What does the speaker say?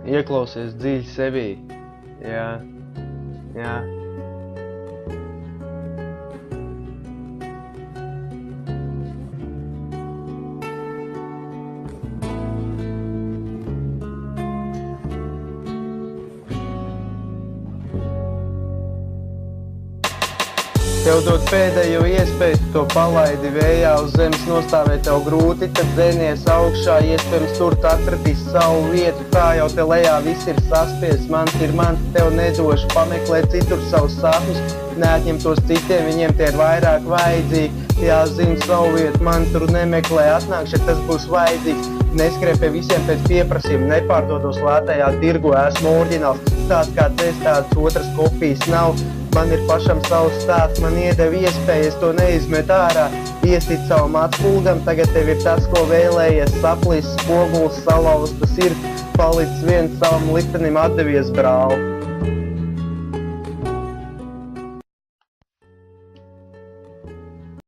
ieklausies dziļi sevī. Jā. Jā. Tev dod pēdējo iespēju, to palaidi vējā uz zemes nostāvēt tev grūti, tad dzenies augšā, iespējams tur tu atradīs savu vietu, kā jau te lejā viss ir saspies, mans ir mans, tev nedošu, pameklē citur savus sapņus, neatņem tos citiem, viņiem tie ir vairāk vajadzīgi, jāzina savu vietu, man tur nemeklē, atnāk šeit tas būs vajadzīgs, neskrien pie visiem pēc pieprasījuma, nepārdodos lētajā tirgu, esmu oriģināls, tāds kāds es, tādas otras kopijas nav. Man ir pašam savs stāsts, man iedeva iespēju, es to neizmet ārā. Iesit savam atpūgam, tagad tev ir tas, ko vēlējies, saplīs spoguls, salauz, tas ir palicis viens savam liktenim atdevies brāl.